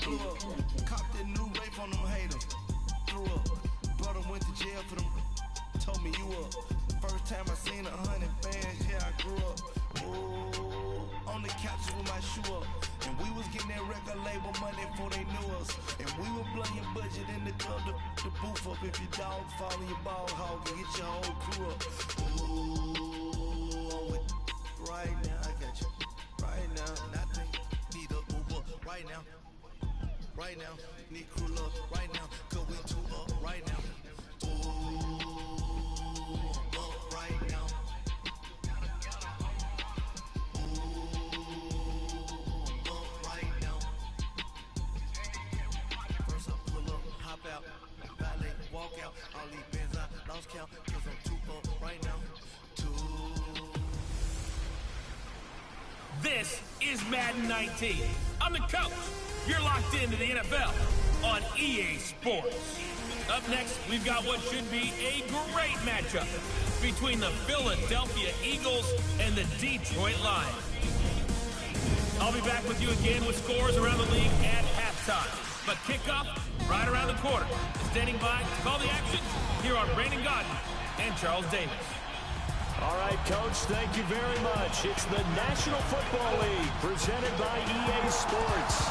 blew up. Copped that new rape on them haters. Threw up. Brother went to jail for them. Told me you up. First time I seen 100 bands, yeah, I grew up. Ooh, on the couches with my shoe up. And we was getting that record label money before they knew us. And we were blowing your budget in the club, the booth up. If your dog fall in your ball hog and get your whole crew up. Ooh, I'm with right now, I got you. Right now, nothing. Need a Uber right now. Right now, need crew love right now. Cause we two up right now. This is Madden 19. I'm the coach. You're locked into the NFL on EA Sports. Up next, we've got what should be a great matchup between the Philadelphia Eagles and the Detroit Lions. I'll be back with you again with scores around the league at halftime. But kickoff right around the corner. Standing by to call the action, here are Brandon Gaudin and Charles Davis. All right, Coach, thank you very much. It's the National Football League presented by EA Sports.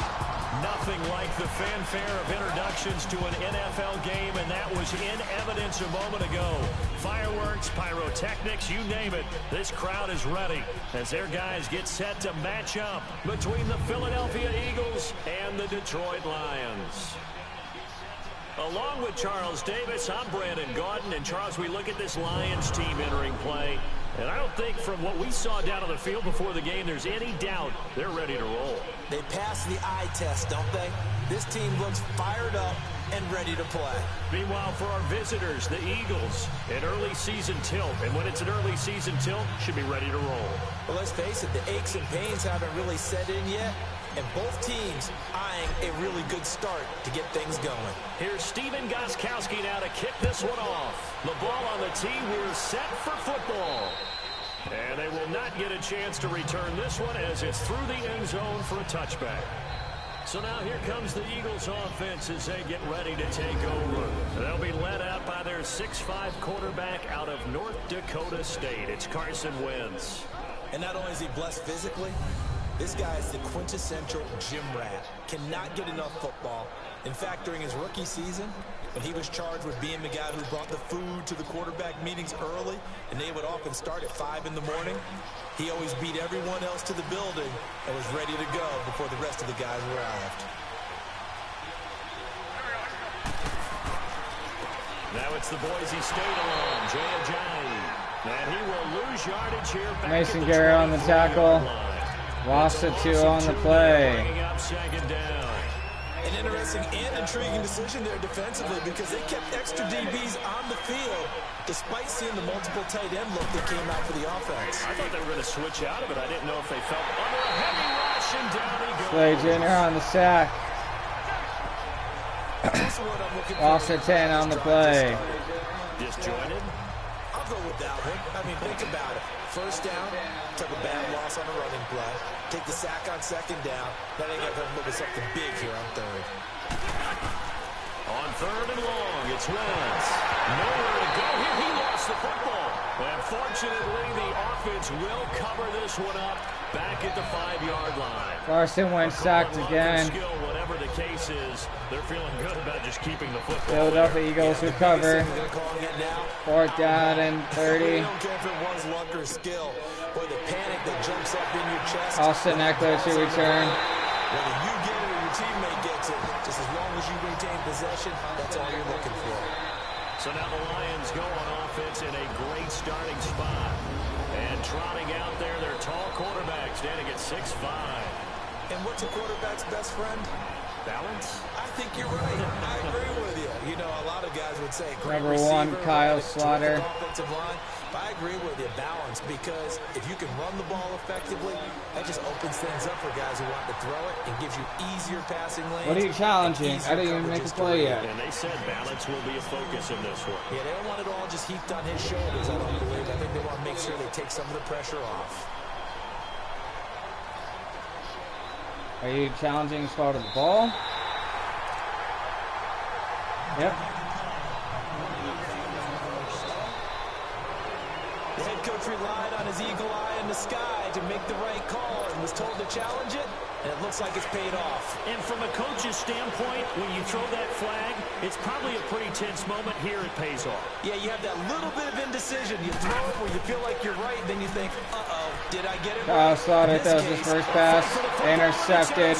Nothing like the fanfare of introductions to an NFL game, and that was in evidence a moment ago. Fireworks, pyrotechnics, you name it. This crowd is ready as their guys get set to match up between the Philadelphia Eagles and the Detroit Lions. Along with Charles Davis, I'm Brandon Gaudin. And Charles, we look at this Lions team entering play, and I don't think from what we saw down on the field before the game there's any doubt they're ready to roll. They pass the eye test, don't they? This team looks fired up and ready to play. Meanwhile, for our visitors, the Eagles, an early season tilt. And when it's an early season tilt, should be ready to roll. Well, let's face it, the aches and pains haven't really set in yet. And both teams eyeing a really good start to get things going. Here's Stephen Gostkowski now to kick this one off. The ball on the tee. We're set for football. And they will not get a chance to return this one as it's through the end zone for a touchback. So now here comes the Eagles offense as they get ready to take over. They'll be led out by their 6'5" quarterback out of North Dakota State. It's Carson Wentz. And not only is he blessed physically, this guy is the quintessential gym rat. Cannot get enough football. In fact, during his rookie season, when he was charged with being the guy who brought the food to the quarterback meetings early, and they would often start at 5 in the morning, he always beat everyone else to the building and was ready to go before the rest of the guys arrived. Now it's the Boise State alum, Jay Ajayi. And he will lose yardage here. Mason Garrett on the tackle. Lost it 2 on the play. An interesting and intriguing decision there defensively because they kept extra DBs on the field despite seeing the multiple tight end look that came out for the offense. I thought they were going to switch out of it. I didn't know if they felt under a heavy rush, and down he goes. Slay Jr. on the sack. Lost at 10 on the play. Disjointed. I'll go with that one. I mean, think about it. First down, took a bad loss on a running play. Take the sack on second down. Then they got to look at something big here on third. On third and long, it's Wentz. Nowhere to go here. He lost the football. And fortunately, the offense will cover this one up back at the 5-yard line. Carson Wentz sacked again. Whatever the case is, they're feeling good about just keeping the football. Philadelphia Eagles recover. 4th down and 30. I don't care if it was luck or skill. Boy, the panic that jumps up in your chest. Austin Eckler to return. Whether you get it or your teammate gets it, just as long as you retain possession, that's all you're looking for. So now the Lions go on offense in a great starting spot. And trotting out there, their tall quarterback standing at 6'5". And what's a quarterback's best friend? Balance? I think you're right. I agree with you. You know, a lot of guys would say great Number receiver, 1, Kyle Slaughter. Offensive line. But I agree with you, balance, because if you can run the ball effectively, that just opens things up for guys who want to throw it and gives you easier passing lanes. What are you challenging? I didn't even make a play yet. And they said balance will be a focus in this one. Yeah, they don't want it all just heaped on his shoulders, I don't believe. I think they want to make sure they take some of the pressure off. Are you challenging as far to the ball? Yep. The head coach relied on his eagle eye in the sky to make the right call and was told to challenge it, and it looks like it's paid off. And from a coach's standpoint, when you throw that flag, it's probably a pretty tense moment. Here it pays off. Yeah, you have that little bit of indecision. You throw it where you feel like you're right, then you think, uh-oh, did I get it Kyle right? Slaughter throws his first pass. Intercepted.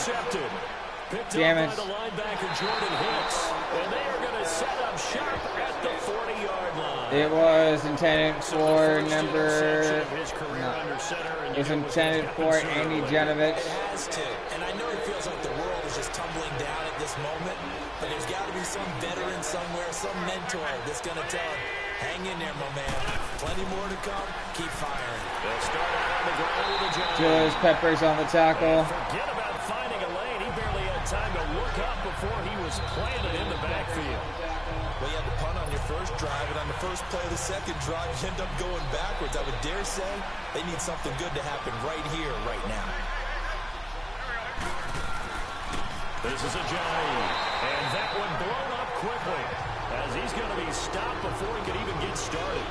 Picked Damage. up by the linebacker Jordan Hicks. And they are going to set up shop at the 40-yard line. It was intended for number. It's intended for Andy Genovich. It has to. And I know it feels like the world is just tumbling down at this moment, but there's got to be some veteran somewhere, some mentor that's going to tell him, hang in there, my man. Plenty more to come. Keep firing. They'll start out on the ground with a jump. Julius Peppers on the tackle. Forget about finding a lane. He barely had time to look up before he was planted in the backfield. Well, you had to punt on your first drive, and on the first play of the second drive, you end up going backwards. I would dare say they need something good to happen right here, right now. This is a giant, and that one blown up quickly as he's going to be stopped before he could even get started.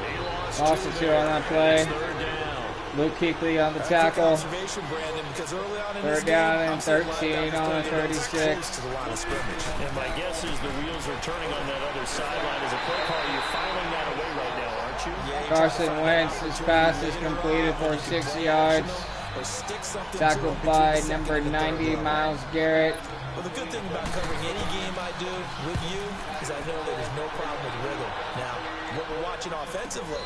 He lost the 2 on that play. Third down. Luke Kuechly on the tackle. Third down and 13 on a 36. And my guess is the wheels are turning on that other sideline as a play call. You're filing that away right now, aren't you? Carson Wentz, his pass is completed for 6 yards. Tackled by number 90, Myles Garrett. Well, the good thing about covering any game I do with you is I know that there's no problem with rhythm. Now, what we're watching offensively,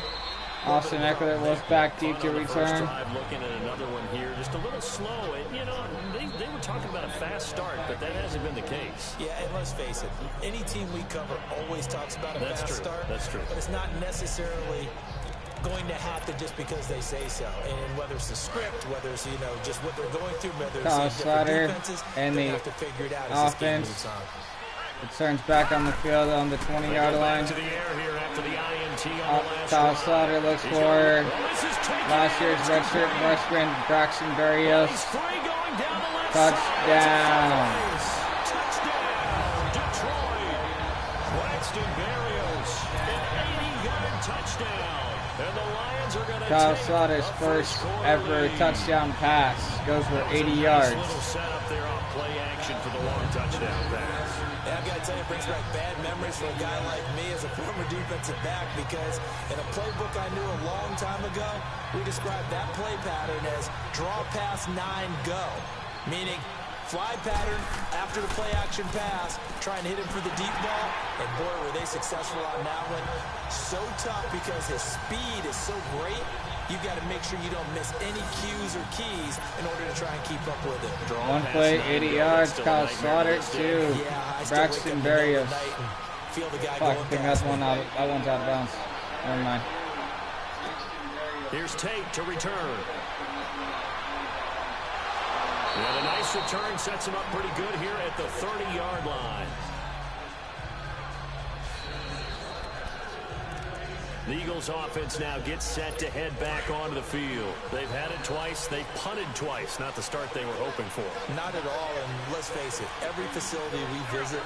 Austin Eckler was back deep to return. Looking at another one here, just a little slow. And, you know, they were talking about a fast start, but that hasn't been the case. Yeah, and let's face it, any team we cover always talks about a fast start. That's true. But it's not necessarily going to happen just because they say so. And whether it's the script, whether it's, you know, just what they're going through, whether it's Kyle different Slaughter defenses, and they the have to figure it out as this game offense. moves on. It turns back on the field on the 20-yard line. To the air here after the INT on the last Kyle drive. Slaughter looks for last year's redshirt freshman Braxton Berrios. Touchdown. Touchdown, Detroit. Braxton Berrios, an 80-yard touchdown. And the Lions are going to Kyle Slaughter's first ever touchdown pass goes for 80 yards. Little setup there on play action for the long touchdown pass. Yeah, I've got to tell you, it brings back bad memories for a guy like me as a former defensive back, because in a playbook I knew a long time ago, we described that play pattern as draw pass 9 go, meaning fly pattern after the play action pass, trying to hit him for the deep ball, and boy, were they successful on that one. So tough because his speed is so great. You've got to make sure you don't miss any cues or keys in order to try and keep up with it. One play, 80 yards. Kyle Slaughter to Braxton Berrios. Fuck, I think that one's out of bounds. Never mind. Here's Tate to return. Yeah, the nice return sets him up pretty good here at the 30-yard line. The Eagles offense now gets set to head back onto the field. They've had it twice. They've punted twice. Not the start they were hoping for. Not at all, and let's face it, every facility we visit,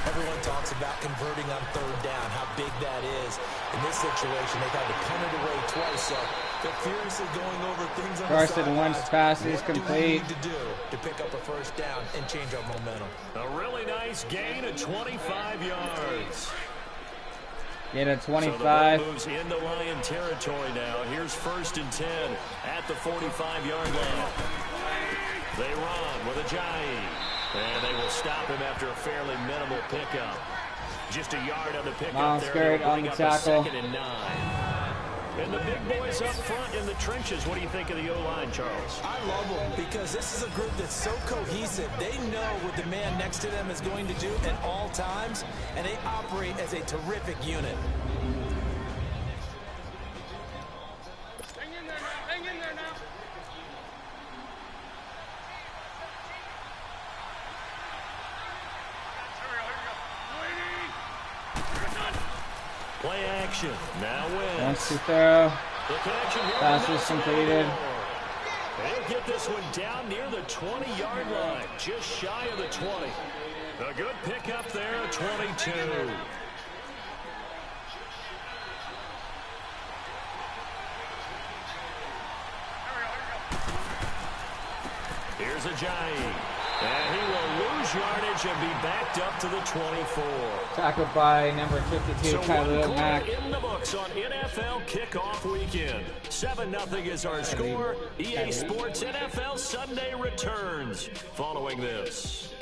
everyone talks about converting on third down, how big that is. In this situation, they've had to punt it away twice, so they're furiously going over things on Carson the Wentz pass is complete. What do we need to do to pick up a first down and change our momentum? A really nice gain of 25 yards. Get a 25. So the ball moves into Lion territory now. Here's 1st and 10 at the 45-yard line. They run with a giant. And they will stop him after a fairly minimal pickup. Just a yard on the pickup. Myles there. Garrett on the tackle. 2nd and 9. And the big boys up front in the trenches. What do you think of the O-line, Charles? I love them because this is a group that's so cohesive. They know what the man next to them is going to do at all times, and they operate as a terrific unit. Hang in there now. Hang in there now. Play action. Now wins. Wants to throw. The connection here. Pass is completed. They'll get this one down near the 20-yard line. Just shy of the 20. A good pickup there, 22. Here's Ajayi. And he will lose yardage and be backed up to the 24. Tackled by number 52, So Khalil Mack. in the books on NFL kickoff weekend. 7-0 is our score. EA Sports NFL Sunday returns following this.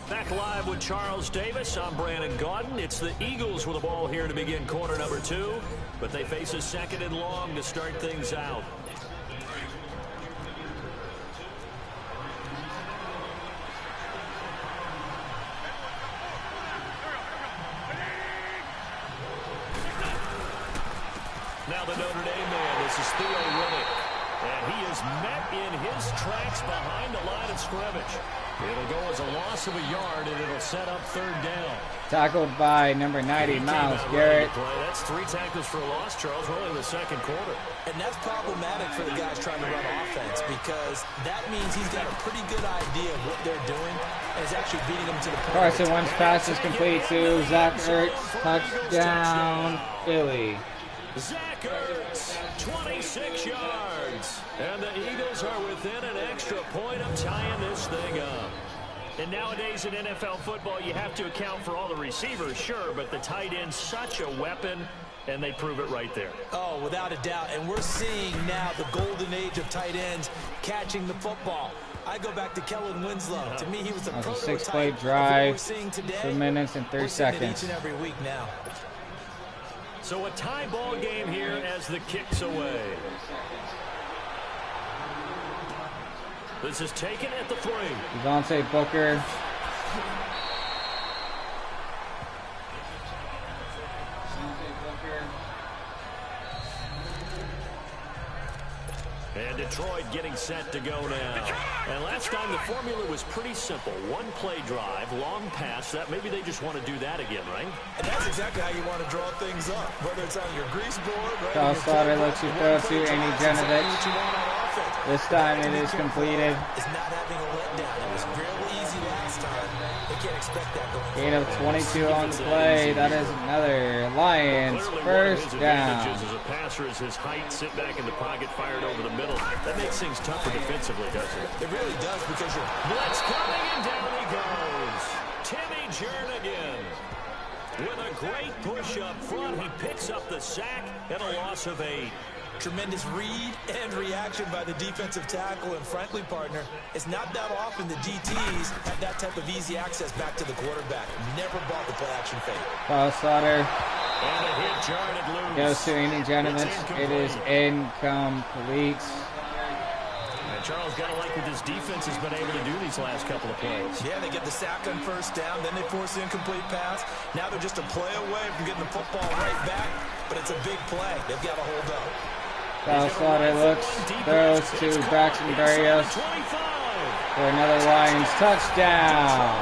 Back live with Charles Davis. I'm Brandon Gaudin. It's the Eagles with the ball here to begin quarter number 2, but they face a 2nd and long to start things out. Now the Notre Dame man, this is Theo Riddick, and he is met in his tracks behind the line of scrimmage. It'll go as a loss of a yard, and it'll set up 3rd down. Tackled by number 90, Myles Garrett. That's 3 tackles for a loss, Charles, early in the 2nd quarter. And that's problematic for the guys trying to run offense, because that means he's got a pretty good idea of what they're doing and is actually beating them to the point. Carson Wentz pass is complete to Zach Ertz. Touchdown, Philly. Zach Ertz, 26 yards. And the Eagles are within an extra point of tying this thing up. And nowadays in NFL football, you have to account for all the receivers, sure, but the tight end's such a weapon, and they prove it right there. Oh, without a doubt. And we're seeing now the golden age of tight ends catching the football. I go back to Kellen Winslow. To me, he was the prototype. A 6-play drive, 2 minutes and 3 seconds. Each and every week now. So a tie ball game here as the kick's away. This is taken at the 3. Devontae Booker. And Detroit getting set to go now. And last time the formula was pretty simple. 1-play drive, long pass. That maybe they just want to do that again, right? And that's exactly how you want to draw things up. Whether it's on your grease board, right? Charles Slaughter looks you throw to Andy Janovich. This time it is completed. It's not having a letdown. It was real easy last time. They can't expect that going Gain of 22 on the play. That is another Lions first down. As a passer is his height, sit back in the pocket, fired over the middle. That makes things tougher defensively, doesn't it? It really does, because you're blitz coming, and down he goes. Timmy Jernigan with a great push up front. He picks up the sack and a loss of 8. Tremendous read and reaction by the defensive tackle, and frankly, partner, it's not that often the DTs have that type of easy access back to the quarterback. Never bought the play-action fake. Charles Slaughter and a hit, jarred loose. Goes to Andy Janovich. It is incomplete. And Charles got to like what this defense has been able to do these last couple of plays. Yeah, they get the sack on first down, then they force the incomplete pass. Now they're just a play away from getting the football right back, but it's a big play. They've got to hold up. Charles Slaughter looks, throws to Braxton Berrios for another Lions touchdown.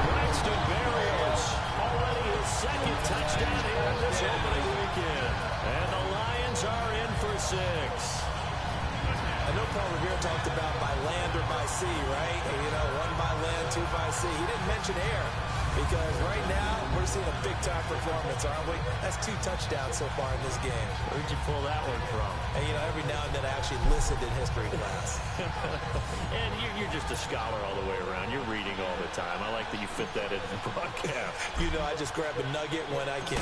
Braxton Berrios, already his 2nd touchdown here in this opening weekend. And the Lions are in for 6. I know Paul Revere talked about by land or by sea, right? You know, 1 by land, 2 by sea. He didn't mention air, because right now we're seeing a big-time performance, aren't we? That's 2 touchdowns so far in this game. Where'd you pull that one from? And, you know, every now and then I actually listened in history class. And you're just a scholar all the way around. You're reading all the time. I like that you fit that in the broadcast. You know, I just grab a nugget when I can.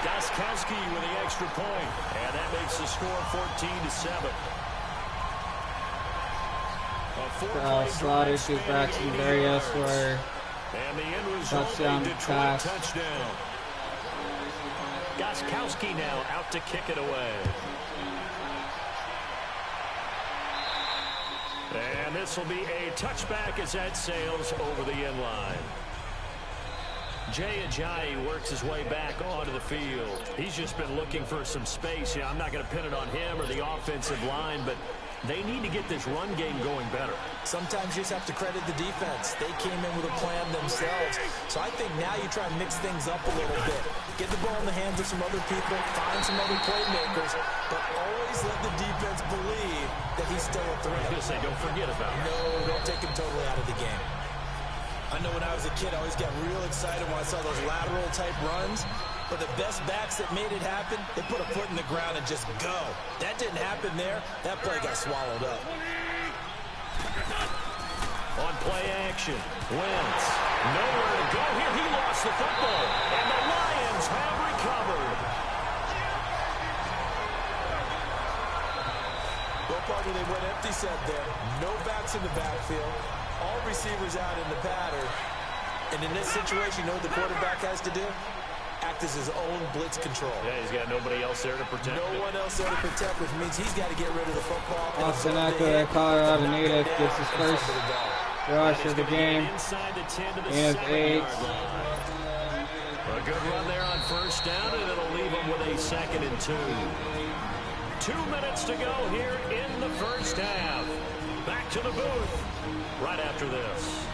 Gostkowski with the extra point, and that makes the score 14-7. Slaughter to Braxton Berrios for touchdown pass. Touchdown. Gostkowski now out to kick it away. And this will be a touchback as that sails over the end line. Jay Ajayi works his way back onto the field. He's just been looking for some space. Yeah, I'm not going to pin it on him or the offensive line, but They need to get this run game going better. Sometimes you just have to credit the defense. They came in with a plan themselves. So I think now you try and mix things up a little bit. Get the ball in the hands of some other people, find some other playmakers, but always let the defense believe that he's still a threat. I was going to say, don't forget about it. No, don't take him totally out of the game. I know when I was a kid, I always got real excited when I saw those lateral-type runs. But the best backs that made it happen, they put a foot in the ground and just go. That didn't happen there. That play got swallowed up. On play action, Wentz. Nowhere to go here. He lost the football. And the Lions have recovered. Well, partner, they went empty set there. No backs in the backfield. All receivers out in the pattern. And in this situation, you know what the quarterback has to do? Act as his own blitz control. Yeah, he's got nobody else there to protect. No one else there to protect, which means he's got to get rid of the football. Austin Eckler, Colorado native, gets his first rush of the game. And 8. A good run there on first down, and it'll leave him with a 2nd and 2. 2 minutes to go here in the first half. Back to the booth right after this.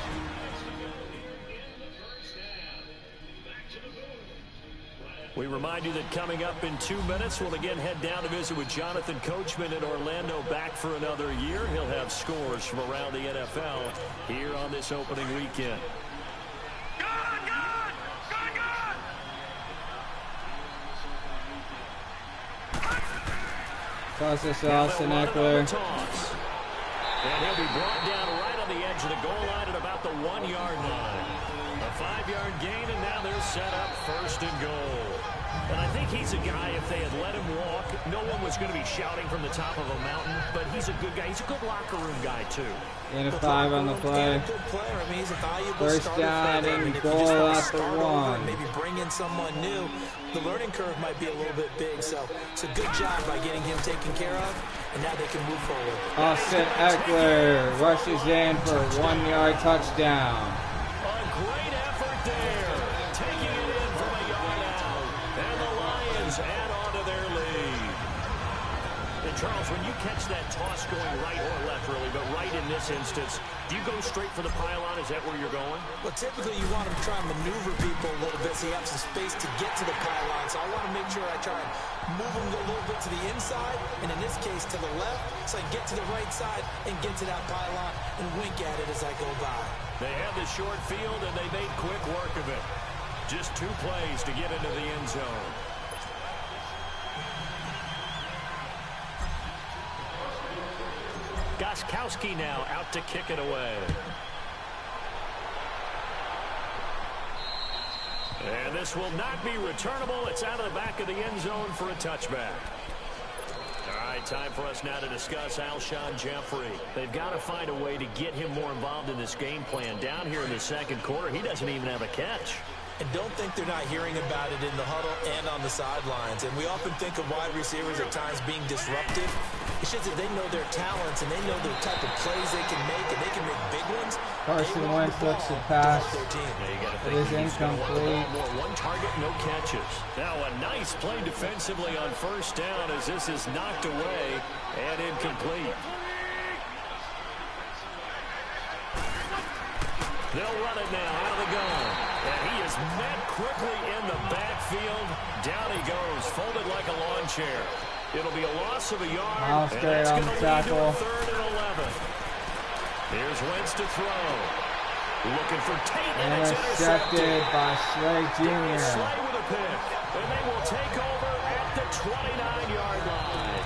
We remind you that coming up in 2 minutes, we'll again head down to visit with Jonathan Coachman in Orlando, back for another year. He'll have scores from around the NFL here on this opening weekend. Toss this to Austin Eckler. And he'll be brought down right on the edge of the goal line at about the 1-yard line. A 5-yard gain, and now they're set up 1st and goal. And I think he's a guy, if they had let him walk, no one was going to be shouting from the top of a mountain, but he's a good guy. He's a good locker room guy, too. And a 5 on the play. First down and goal at the 1. Maybe bring in someone new. The learning curve might be a little bit big, so it's a good job by getting him taken care of, and now they can move forward. Austin Eckler rushes in for a 1-yard touchdown. A great effort there, taking it in from a yard out, and the Lions add on to their lead. And Charles, when you catch that toss going right or left, really, but right in this instance, do you go straight for the pylon? Is that where you're going? Well, typically you want to try and maneuver people a little bit so you have some space to get to the pylon. So I want to make sure I try and move them a little bit to the inside, and in this case to the left, so I get to the right side and get to that pylon and wink at it as I go by. They have the short field, and they made quick work of it. Just 2 plays to get into the end zone. Gostkowski now out to kick it away. And this will not be returnable. It's out of the back of the end zone for a touchback. All right, time for us now to discuss Alshon Jeffrey. They've got to find a way to get him more involved in this game plan. Down here in the 2nd quarter, he doesn't even have a catch. And don't think they're not hearing about it in the huddle and on the sidelines. And we often think of wide receivers at times being disruptive. It's just that they know their talents and they know the type of plays they can make, and they can make big ones. Carson Wentz looks to pass. It is incomplete. One target, no catches. Now a nice play defensively on first down as this is knocked away and incomplete. They'll run it now out of the gun. And he is met quickly in the backfield. Down he goes, folded like a lawn chair. It'll be a loss of a yard, and that's going to lead to a 3rd and 11. Here's Wentz to throw. Looking for Tate, and it's intercepted by Slay Jr. Slay with a pick, and they will take over at the 29-yard line.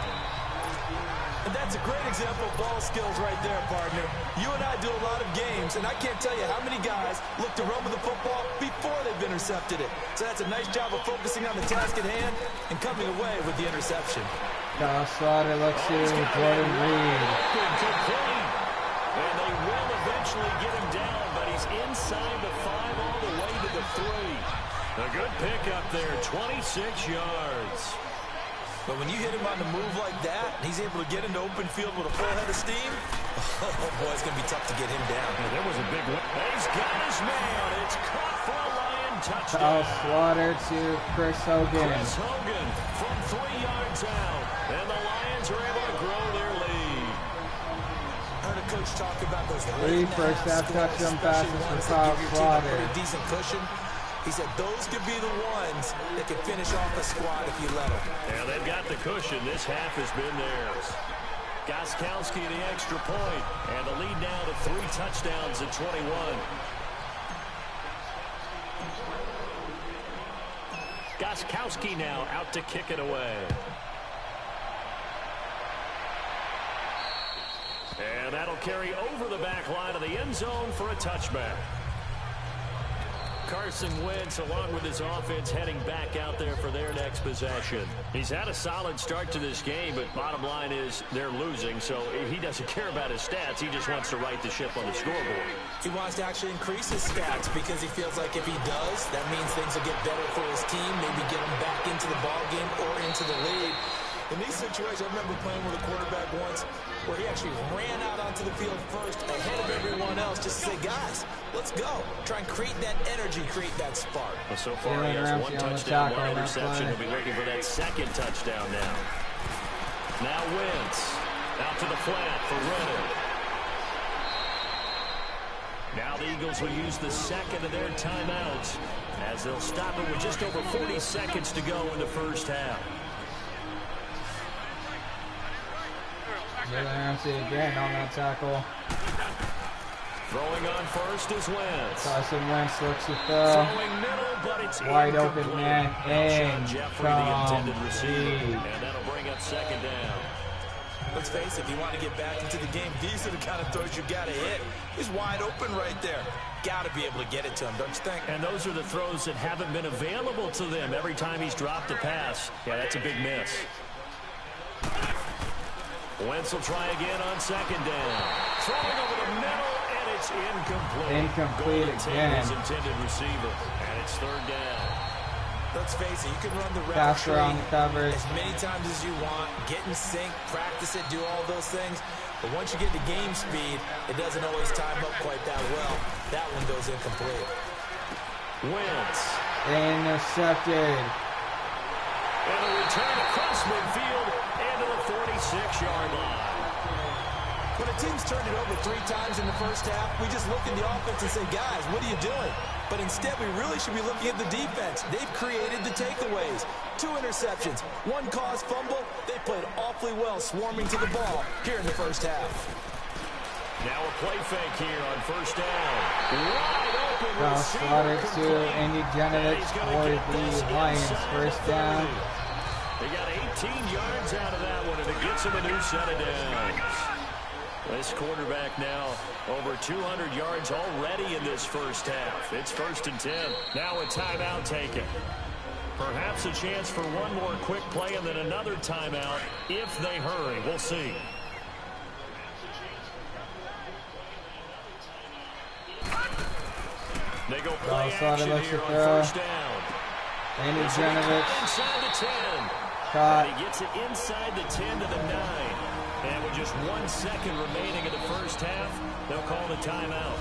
And that's a great example of ball skills right there, partner. You and I do a lot of games, and I can't tell you how many guys look to run with the football before they've intercepted it. So that's a nice job of focusing on the task at hand and coming away with the interception. Kyle Slaughter looks to Jordan Reed. And they will eventually get him down, but he's inside the 5 all the way to the 3. A good pick up there, 26 yards. But when you hit him on the move like that, and he's able to get into open field with a full head of steam, oh boy, it's going to be tough to get him down. Yeah, there was a big one. He's got his man. It's caught for a Lion touchdown. Kyle Slaughter to Chris Hogan. Chris Hogan from 3 yards out. And the Lions are able to grow their lead. coach talk about those 3 first-half touchdown passes for Kyle Sloter. A decent cushion. He said those could be the ones that can finish off a squad if you let them. Yeah, they've got the cushion. This half has been theirs. Gostkowski the extra point, and the lead now to 3 touchdowns at 21. Gostkowski now out to kick it away. And that'll carry over the back line of the end zone for a touchback. Carson Wentz, along with his offense, heading back out there for their next possession. He's had a solid start to this game, but bottom line is they're losing, so he doesn't care about his stats. He just wants to right the ship on the scoreboard. He wants to actually increase his stats because he feels like if he does, that means things will get better for his team, maybe get him back into the ball game or into the lead. In these situations, I remember playing with a quarterback once where he actually ran out onto the field first ahead of everyone else just to say, guys, let's go. Try and create that energy, create that spark. Well, so far, he has 1 touchdown, 1 interception. He'll be looking for that 2nd touchdown now. Now Wentz out to the flat for Renner. Now the Eagles will use the 2nd of their timeouts as they'll stop it with just over 40 seconds to go in the first half. Jalen Ramsey again on that tackle. Throwing on first is Wentz. Carson Wentz looks to throw. Throwing middle, but it's wide open man. And Jeffrey, the intended receiver. And that'll bring up 2nd down. Let's face it, if you want to get back into the game, these are the kind of throws you got to hit. He's wide open right there. Got to be able to get it to him, don't you think? And those are the throws that haven't been available to them every time he's dropped a pass. Yeah, that's a big miss. Wentz will try again on 2nd down. Throwing over the middle, and it's incomplete. Incomplete again. His intended receiver, and it's 3rd down. Let's face it, you can run the route Faster on the coverage as many times as you want, get in sync, practice it, do all those things. But once you get to game speed, it doesn't always time up quite that well. That one goes incomplete. Wentz. intercepted. And a return across midfield and to the 46-yard line. When a team's turned it over 3 times in the first half, we just look at the offense and say, guys, what are you doing? But instead, we really should be looking at the defense. They've created the takeaways. 2 interceptions, 1 caused fumble. They played awfully well swarming to the ball here in the first half. Now a play fake here on 1st down. Wide open. Now slotted to Andy Janovich for the Lions. 1st down. They got 18 yards out of that one, and it gets him a new set of downs. This quarterback now over 200 yards already in this first half. It's 1st and 10. Now a timeout taken. Perhaps a chance for one more quick play and then another timeout if they hurry. We'll see. They go play action here on 1st down. Andy Janovich inside the 10. caught. And he gets it inside the 10 to the 9. And with just 1 second remaining in the first half, they'll call the timeout.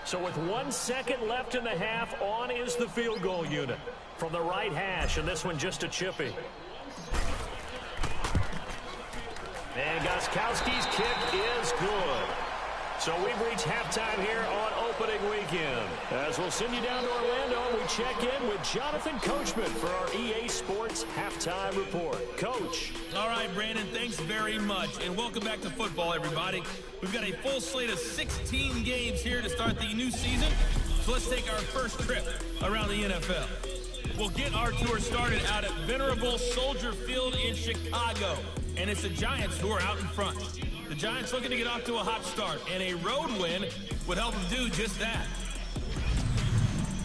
So with 1 second left in the half, on is the field goal unit from the right hash, and this one just a chippy. And Gostkowski's kick is good. So we've reached halftime here on opening weekend. As we'll send you down to Orlando, we check in with Jonathan Coachman for our EA Sports Halftime Report. Coach. All right, Brandon, thanks very much. And welcome back to football, everybody. We've got a full slate of 16 games here to start the new season. So let's take our first trip around the NFL. We'll get our tour started out at Venerable Soldier Field in Chicago. And it's the Giants who are out in front. The Giants looking to get off to a hot start, and a road win would help them do just that.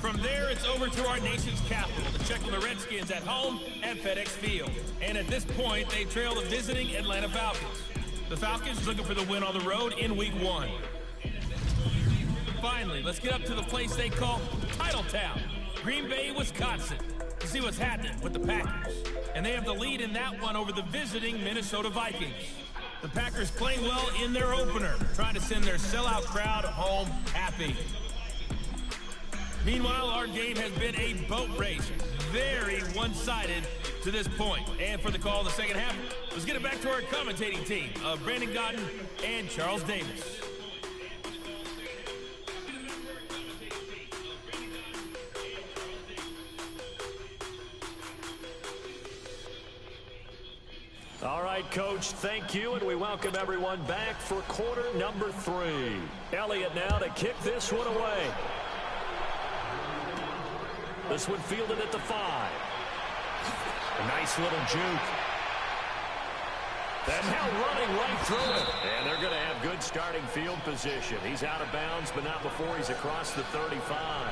From there, it's over to our nation's capital to check on the Redskins at home at FedEx Field. And at this point, they trail the visiting Atlanta Falcons. The Falcons looking for the win on the road in Week 1. Finally, let's get up to the place they call Titletown, Green Bay, Wisconsin, to see what's happening with the Packers. And they have the lead in that one over the visiting Minnesota Vikings. The Packers playing well in their opener, trying to send their sellout crowd home happy. Meanwhile, our game has been a boat race, very one-sided to this point. And for the call in the second half, let's get it back to our commentating team of Brandon Gaudin and Charles Davis. All right, Coach, thank you, and we welcome everyone back for quarter number 3. Elliott now to kick this one away. This one fielded at the 5. A nice little juke. And now running right through it. And they're going to have good starting field position. He's out of bounds, but not before he's across the 35.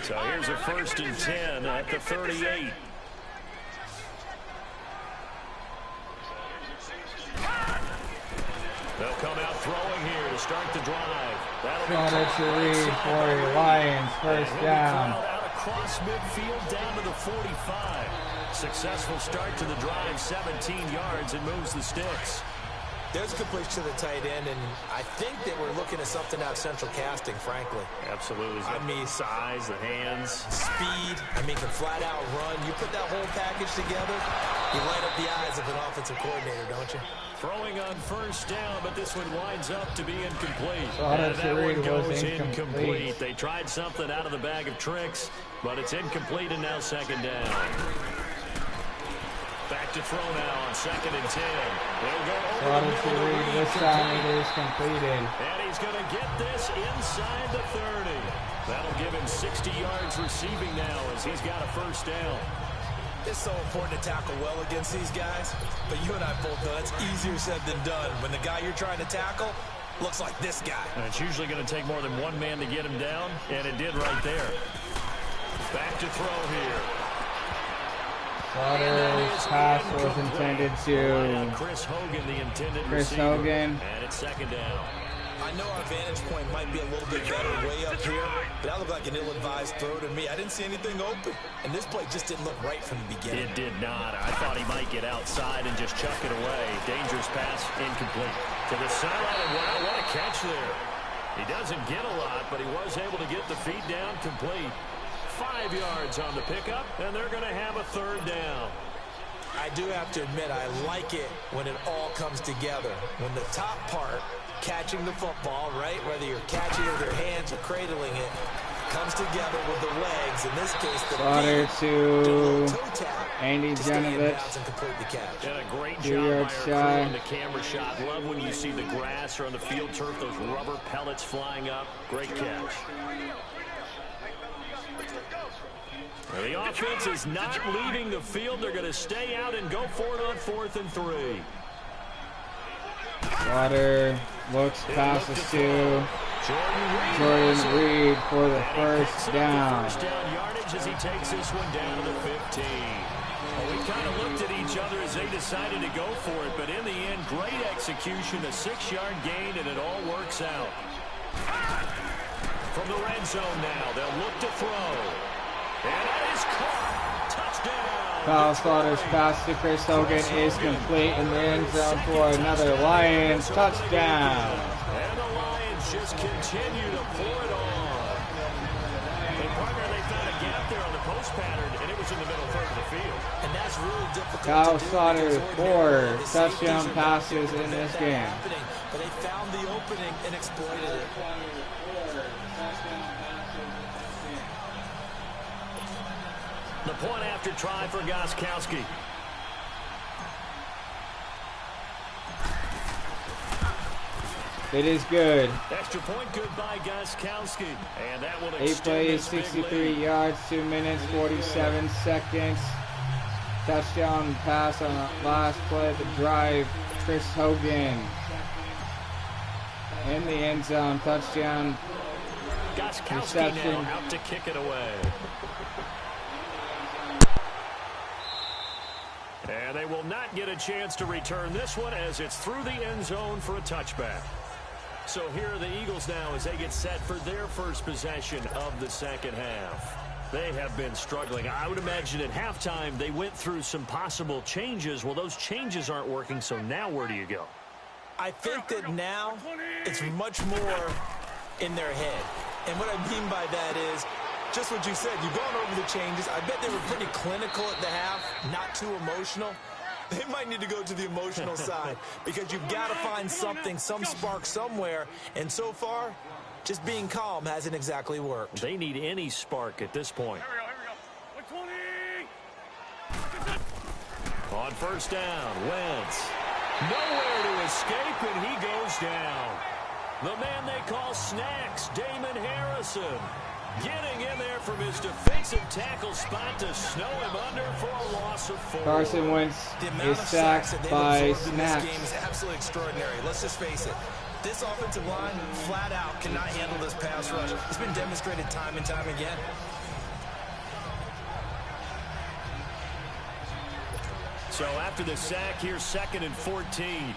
So here's a 1st and 10 at the 38. They'll come out throwing here to start the drive. Slaughter to Reed for the Lions. First down. Out across midfield down to the 45. Successful start to the drive, 17 yards, and moves the sticks. There's a completion to the tight end, and I think that we're looking at something out of Central Casting, frankly. Absolutely. I mean, size, the hands. Speed. I mean, can flat out run. You put that whole package together, you light up the eyes of an offensive coordinator, don't you? Throwing on 1st down, but this one winds up to be incomplete. That one goes incomplete. They tried something out of the bag of tricks, but it's incomplete, and now 2nd down. Back to throw now on 2nd and 10. They'll go over the middle. This time it is completed. And he's going to get this inside the 30. That'll give him 60 yards receiving now as he's got a 1st down. It's so important to tackle well against these guys, but you and I both know that's easier said than done. When the guy you're trying to tackle looks like this guy. And it's usually going to take more than one man to get him down, and it did right there. Back to throw here. Slaughter's pass was intended to Chris Hogan, the intended Chris receiver. Hogan. And it's 2nd down. I know our vantage point might be a little bit better way up here, but that looked like an ill-advised throw to me. I didn't see anything open, and this play just didn't look right from the beginning. It did not. I thought he might get outside and just chuck it away. Dangerous pass, incomplete. To the sideline, and wow, what a catch there. He doesn't get a lot, but he was able to get the feet down complete. 5 yards on the pickup, and they're going to have a 3rd down. I do have to admit, I like it when it all comes together. When the top part, catching the football, right, whether you're catching it with your hands or cradling it, comes together with the legs. In this case, the Slaughter to toe tap Andy to stay in Janovich. bounds and complete the catch. And a great 2 job by yards our crew shy. on the camera shot. Love when you see the grass or on the field turf, those rubber pellets flying up. Great catch. The offense is not leaving the field. They're going to stay out and go for it on 4th and 3. Slaughter looks, passes to Jordan Reed for the 1st down. 1st down yardage as he takes this one down to the 15. Well, we kind of looked at each other as they decided to go for it, but in the end, great execution, a 6-yard gain, and it all works out. From the red zone now, they'll look to throw. And that is caught. Touchdown. Kyle Slaughter's pass to Chris Hogan is complete in the end zone for another Lions touchdown. And the Lions just continue to pour it on. And partner, they found a gap there on the post pattern, and it was in the middle third of the field. And that's really difficult Kyle to do. Slaughter, Ordinarily, 4 the touchdown safeties are passes going to in this prevent that game. happening, but they found the opening and exploited it. The point after try for Gostkowski. It is good. Extra point good by Gostkowski. And that will 8 extend plays, this big 63 lead. yards, 2 minutes, 47 seconds. Touchdown pass on the last play of the drive, Chris Hogan. in the end zone. Touchdown. Gostkowski now out to kick it away. And they will not get a chance to return this one as it's through the end zone for a touchback. So here are the Eagles now as they get set for their first possession of the second half. They have been struggling. I would imagine at halftime they went through some possible changes. Well, those changes aren't working, so now where do you go? I think that now it's much more in their head. And what I mean by that is just what you said. You've gone over the changes. I bet they were pretty clinical at the half, not too emotional. They might need to go to the emotional side because you've got to find something, some spark somewhere. And so far, just being calm hasn't exactly worked. They need any spark at this point. Here we go. On first down, Wentz. Nowhere to escape, and he goes down. The man they call Snacks, Damon Harrison, getting in there from his defensive tackle spot to snow him under for a loss of 4. Carson Wentz is sacked by Snacks. This game is absolutely extraordinary. Let's just face it. This offensive line, flat out, cannot handle this pass rush. It's been demonstrated time and time again. So after the sack, here's 2nd and 14.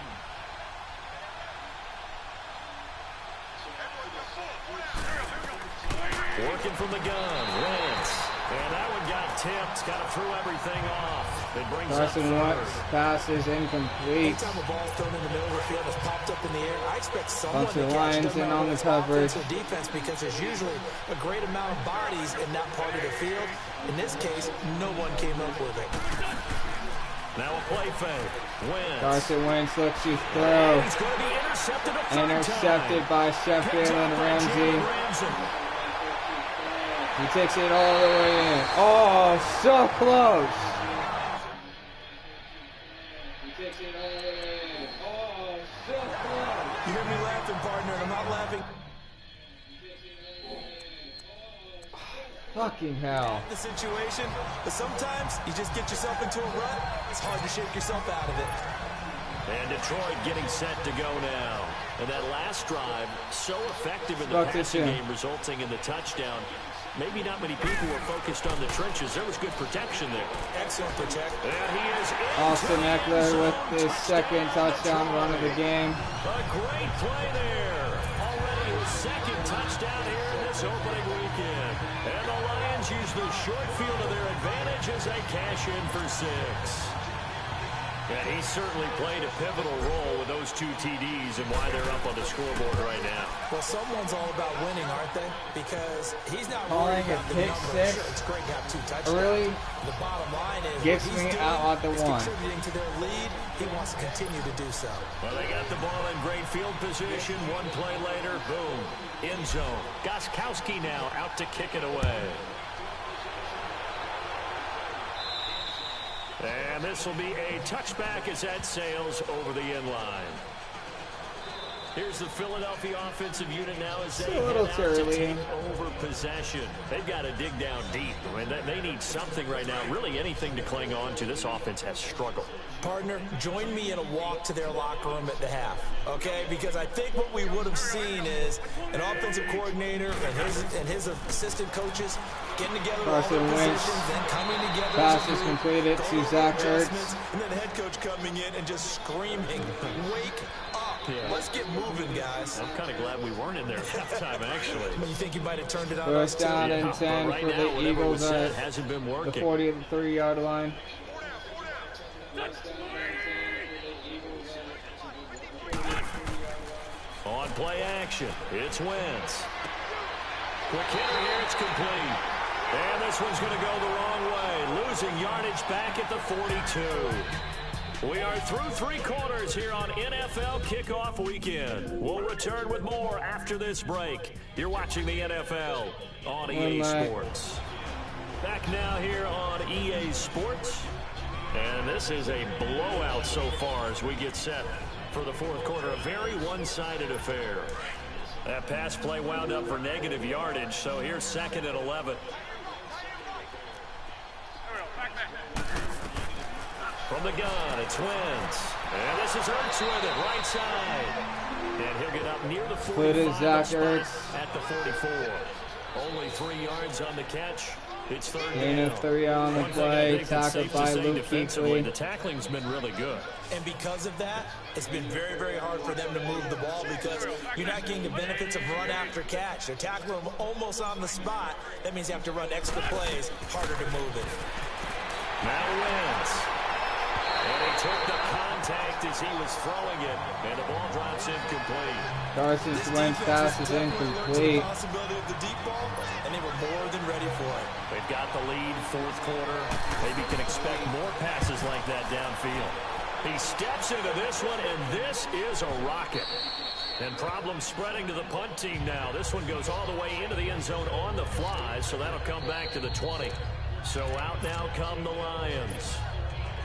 Working from the gun, Wentz. And that one got tipped, kind of threw everything off. It brings Carson Wentz passes incomplete. Anytime a ball's thrown in the middle of the field, it's popped up in the air. I expect someone to catch Lions in on the coverage. Offense or defense because there's usually a great amount of bodies in that part of the field. In this case, no one came up with it. Now a play fake. Wentz. Carson Wentz lets you throw. He's going to be intercepted by Sheffield and Ramsey. He takes it all the way in. Oh, so close. He takes it all the way in. Oh, so close. You hear me laughing, partner, and I'm not laughing. Fucking hell. The situation, but sometimes you just get yourself into a rut. It's hard to shake yourself out of it. And Detroit getting set to go now. And that last drive, so effective in the passing game, resulting in the touchdown. Maybe not many people were focused on the trenches. There was good protection there. Excellent protection. And he is Austin Eckler with his 2nd touchdown run of the game. A great play there. Already his 2nd touchdown here in this opening weekend. And the Lions use the short field to their advantage as they cash in for 6. And he certainly played a pivotal role with those 2 TDs and why they're up on the scoreboard right now. Well, someone's all about winning, aren't they? Because he's not calling worried a about the pick number. 6. Sure, it's great to have 2 touchdowns. Really the bottom line is gets me out at the 1. Contributing to their lead, he wants to continue to do so. Well, they got the ball in great field position. One play later, boom, end zone. Gostkowski now out to kick it away. And this will be a touchback as that sails over the end line. Here's the Philadelphia offensive unit now as they head out to take over possession. They've got to dig down deep. I mean, they need something right now, really anything to cling on to. This offense has struggled. Partner, join me in a walk to their locker room at the half, okay? Because I think what we would have seen is an offensive coordinator and his assistant coaches getting together Carson Wentz, then coming together. passes completed to Zach Ertz. And then the head coach coming in and just screaming, wake up. Yeah. Let's get moving, guys. I'm kind of glad we weren't in there at halftime, actually. You think you might have turned it on? First down and 10 right for now, the Eagles at hasn't been working. the 43-yard line. On play action, it's Wentz. Quick hitter here, it's complete. And this one's going to go the wrong way. Losing yardage back at the 42. We are through 3 quarters here on NFL Kickoff Weekend. We'll return with more after this break. You're watching the NFL on EA Sports. Back now here on EA Sports. And this is a blowout so far as we get set for the 4th quarter. A very one-sided affair. That pass play wound up for negative yardage, so here's 2nd and 11. From the gun, it's Wentz. And this is Ertz with it, right side. And he'll get up near the 45 Put it, Zach Ertz. at the 44. Only 3 yards on the catch. It's third Gain down. of 3 on the One thing I play. think that's Tackled safe to by say Luke defensively, Kuechly. the tackling's been really good. And because of that, it's been very, very hard for them to move the ball because you're not getting the benefits of run after catch. They're tackling them almost on the spot. That means you have to run extra plays, harder to move it. Now wins. And he took the contact as he was throwing it, and the ball drops incomplete. Carson Wentz pass is incomplete. Possibility of the deep ball, and they were more than ready for it. They've got the lead, fourth quarter. Maybe can expect more passes like that downfield. He steps into this one, and this is a rocket. And problems spreading to the punt team now. This one goes all the way into the end zone on the fly, so that'll come back to the 20. So out now come the Lions.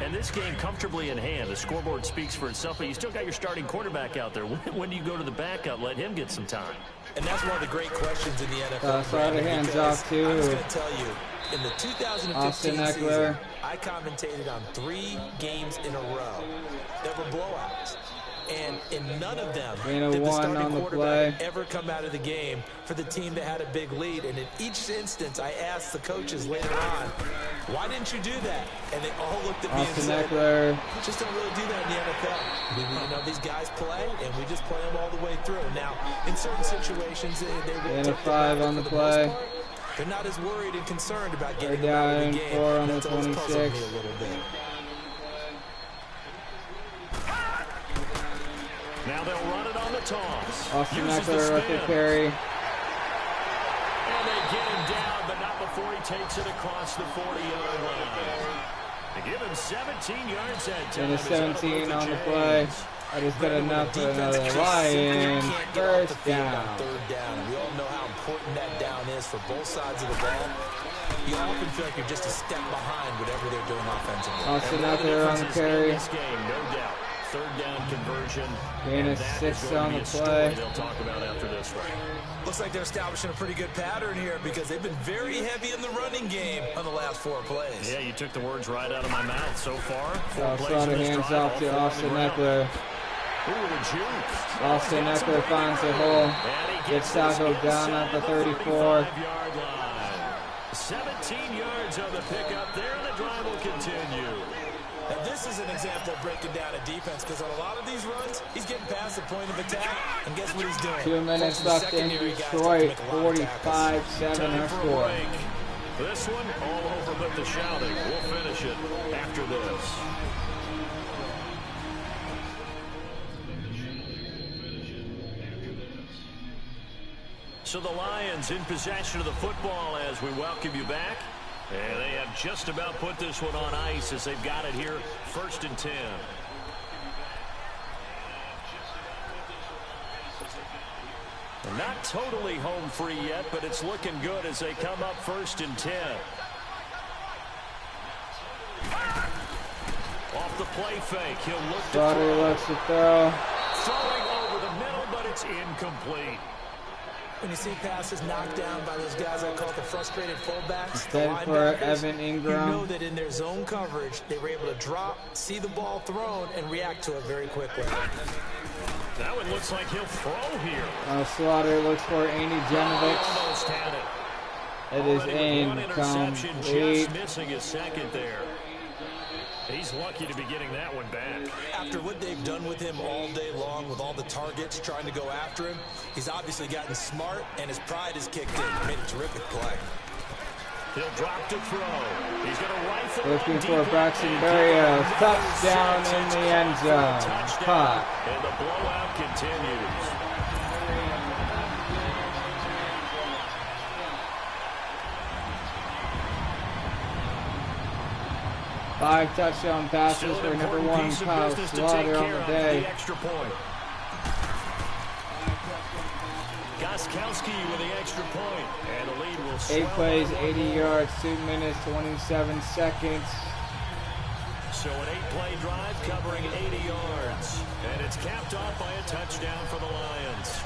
And this game comfortably in hand. The scoreboard speaks for itself, but you still got your starting quarterback out there. When do you go to the backup? Let him get some time. And that's one of the great questions in the NFL. Side of hands off to I was going to tell you, in the 2015 Austin season, Eckler. I commentated on 3 games in a row that were blowouts. And in none of them did the starting quarterback ever come out of the game for the team that had a big lead. And in each instance, I asked the coaches later on, why didn't you do that? And they all looked at me and said, just don't really do that in the NFL. You know, these guys play, and we just play them all the way through. Now, in certain situations, they will take 5 on the play. They're not as worried and concerned about getting They're out of down the game. 4 on the That's always puzzled 26. me a little bit. Now they'll run it on the toss. Austin Uses the Eckler with the spin. carry. And they get him down, but not before he takes it across the 40-yard line. They give him 17 yards that time. And a 17 on the play. That is good enough for another Lion. First down. Third down. We all know how important that down is for both sides of the ball. You often feel like you're just a step behind whatever they're doing offensively. Austin Eckler on the carry. This game, no doubt. Third down conversion. Gain of 6 on the play. They'll talk about after this one. Looks like they're establishing a pretty good pattern here because they've been very heavy in the running game on the last 4 plays. Yeah, you took the words right out of my mouth so far. 4 plays Outside in of this hands drive, off all to 4 on the Austin ground. Eckler. Ooh, the juke. Austin Eckler finds the hole. Gets tackled down at the 34. 35-yard line. 17 yards on the pickup there, and the drive will continue. Now this is an example of breaking down a defense because on a lot of these runs, he's getting past the point of attack, and guess what he's doing? 2 minutes left in Detroit. 45-7 our score. This one all over but the shouting. We'll finish it after this. So the Lions in possession of the football as we welcome you back. And they have just about put this one on ice as they've got it here, 1st and 10. Not totally home free yet, but it's looking good as they come up 1st and 10. Off the play fake, he'll look to Slaughter looks to throw. Throwing over the middle, but it's incomplete. When you see passes knocked down by those guys I call the frustrated fullbacks, the Then for linebackers, Evan Ingram. you know that in their zone coverage, they were able to drop, see the ball thrown, and react to it very quickly. That one looks like he'll throw here. Slaughter looks for Andy Janovic. Almost had it. It is Already with one interception, incomplete. just missing his second there. He's lucky to be getting that one back. After what they've done with him all day long, with all the targets trying to go after him, he's obviously gotten smart, and his pride has kicked in. Made a terrific play. He'll drop to throw. He's going to rifle. Looking for Braxton Berrios. Touchdown in the end zone. Caught. And the blowout continues. Five touchdown passes for number 1 Kyle Slaughter on the day. Extra point. Gostkowski with the extra point. And the lead will 8 swell plays, on 80 yards, 2 minutes, 27 seconds. So an 8-play drive covering 80 yards. And it's capped off by a touchdown for the Lions.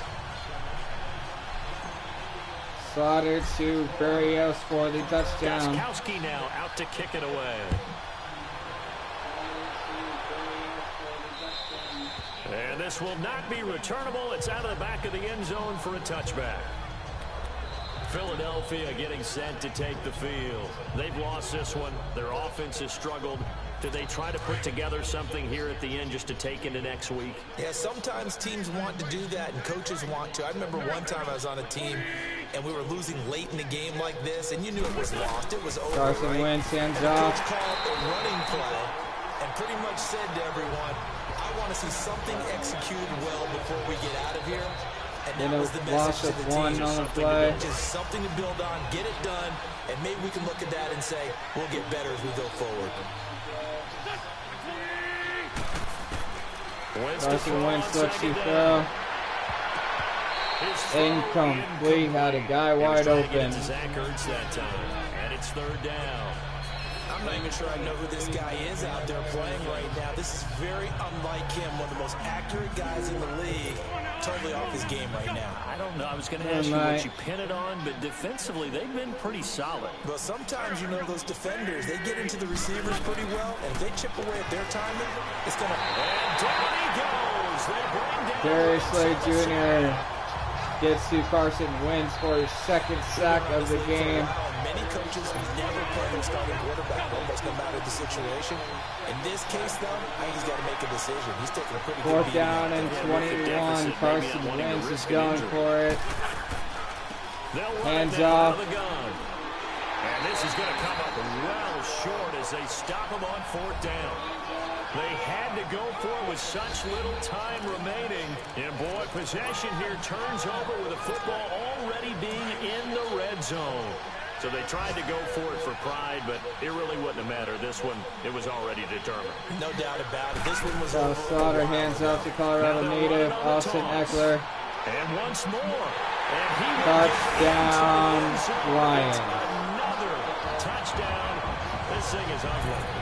Slaughter to Berrios for the touchdown. Gostkowski now out to kick it away. And this will not be returnable. It's out of the back of the end zone for a touchback. Philadelphia getting set to take the field. They've lost this one. Their offense has struggled. Do they try to put together something here at the end just to take into next week? Yeah, sometimes teams want to do that and coaches want to. I remember one time I was on a team and we were losing late in the game like this, and you knew it was lost. It was over, Carson Wentz, hands off. The coach called a running play and pretty much said to everyone, I want to see something executed well before we get out of here. And that was the message to the team. On the play. Just something to build on, get it done, and maybe we can look at that and say, we'll get better as we go forward. Carson Wentz looks to throw. Incomplete. Had a guy wide open. Zach Ertz that time, and it's third down. I'm not even sure I know who this guy is out there playing right now. This is very unlike him, one of the most accurate guys in the league. Totally off his game right now. I don't know. I was going to ask you what you pin it on, but defensively, they've been pretty solid. But sometimes, you know, those defenders, they get into the receivers pretty well, and if they chip away at their timing, it's going to... And down he goes. They bring down Darius Slay Jr. gets to Carson Wentz for his second sack of the game. Many coaches never play their starting quarterback, almost no matter the situation. In this case, though, I think he's got to make a decision. He's taking a pretty good Fourth down and 21. Carson Wentz is going for it. Hands off. And this is going to come up well short as they stop him on fourth down. They had to go for it with such little time remaining. And, boy, possession here turns over with the football already being in the red zone. So they tried to go for it for pride, but it really wouldn't have mattered. This one, it was already determined. No doubt about it. This one was Dallas Slaughter hands off to Colorado native Austin Eckler. And once more. And he touchdown, Lions. Another touchdown. This thing is ugly.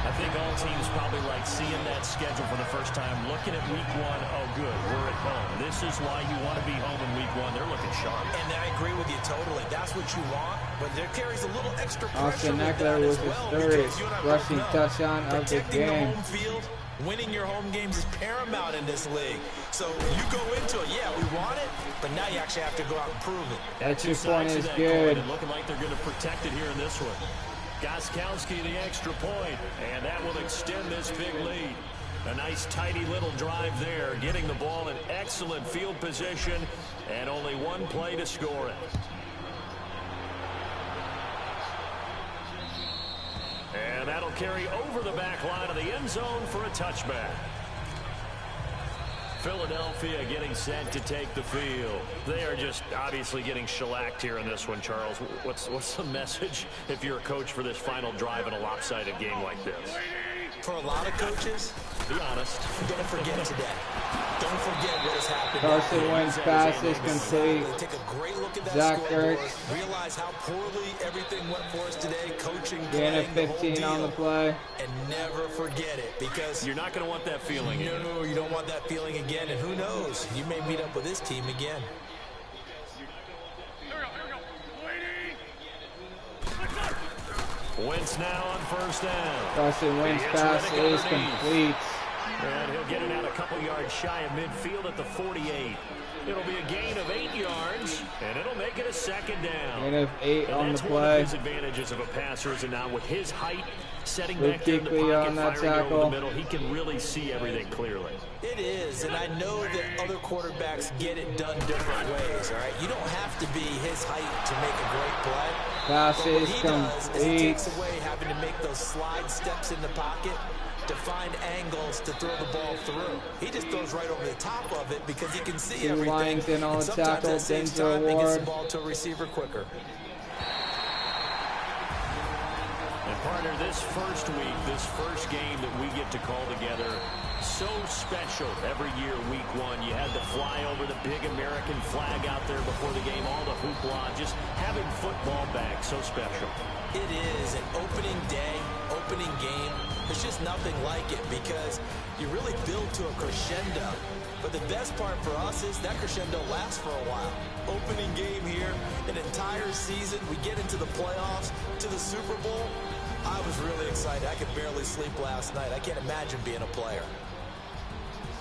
I think all teams probably like seeing that schedule for the first time, looking at week one. Oh, good, we're at home. This is why you want to be home in week one. They're looking sharp. And I agree with you totally. That's what you want, but there carries a little extra pressure. Austin Eckler was his third rushing touchdown of the game. Home field, winning your home games is paramount in this league. So you go into it, yeah, we want it, but now you actually have to go out and prove it. That 2 point is good. Looking like they're going to protect it here in this one. Gostkowski the extra point, and that will extend this big lead. A nice tidy little drive there, getting the ball in excellent field position, and only one play to score it. And that'll carry over the back line of the end zone for a touchback. Philadelphia getting set to take the field. They are just obviously getting shellacked here in this one, Charles. What's the message if you're a coach for this final drive in a lopsided game like this? For a lot of coaches, be honest, don't forget today. Don't forget what has happened. Carson Wentz pass is complete. Take a great look at that Zach scoreboard. Ertz. Realize how poorly everything went for us today. Coaching, gain of playing, 15 on the play. And never forget it, because you're not going to want that feeling again. No, you don't want that feeling again. And who knows? You may meet up with this team again. Wentz now on first down. Carson Wentz pass is complete. And he'll get it out a couple yards shy of midfield at the 48. It'll be a gain of 8 yards, and it'll make it a second down. Gain of 8 on the play. That's play. one of his advantages of a passer, is now with his height, setting Luke back there in the Kuechly pocket, on that firing tackle. over the middle, he can really see everything clearly. It is, and I know that other quarterbacks get it done different ways, all right? You don't have to be his height to make a great play. Pass is complete. complete. He takes away having to make those slide steps in the pocket to find angles to throw the ball through. He just throws right over the top of it because he can see everything. Lines in on the tackle. Denzel Ward. The ball to a receiver quicker. And partner, this first week, this first game that we get to call together, so special every year, week one. You had the flyover, the big American flag out there before the game, all the hoopla, just having football back, so special. It is an opening day, opening game. There's just nothing like it because you really build to a crescendo. But the best part for us is that crescendo lasts for a while. Opening game here, an entire season. We get into the playoffs, to the Super Bowl. I was really excited. I could barely sleep last night. I can't imagine being a player.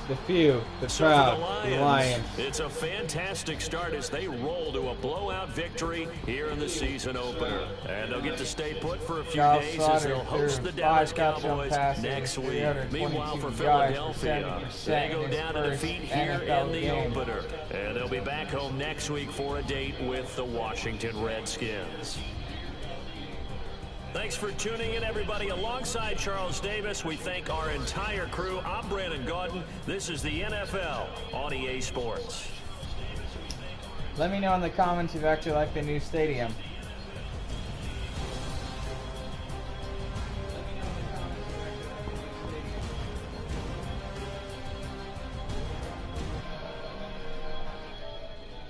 the few, the So proud, for the Lions. It's a fantastic start as they roll to a blowout victory here in the season opener. And they'll get to stay put for a few Kyle days Slaughter as they'll host the threw Dallas 5 touchdown Cowboys passes, next week. 322 Meanwhile, for yards for Philadelphia, 70% they in go his down to first defeat here NFL in the game. opener. And they'll be back home next week for a date with the Washington Redskins. Thanks for tuning in, everybody. Alongside Charles Davis, we thank our entire crew. I'm Brandon Gaudin. This is the NFL on EA Sports. Let me know in the comments if you actually like the new stadium.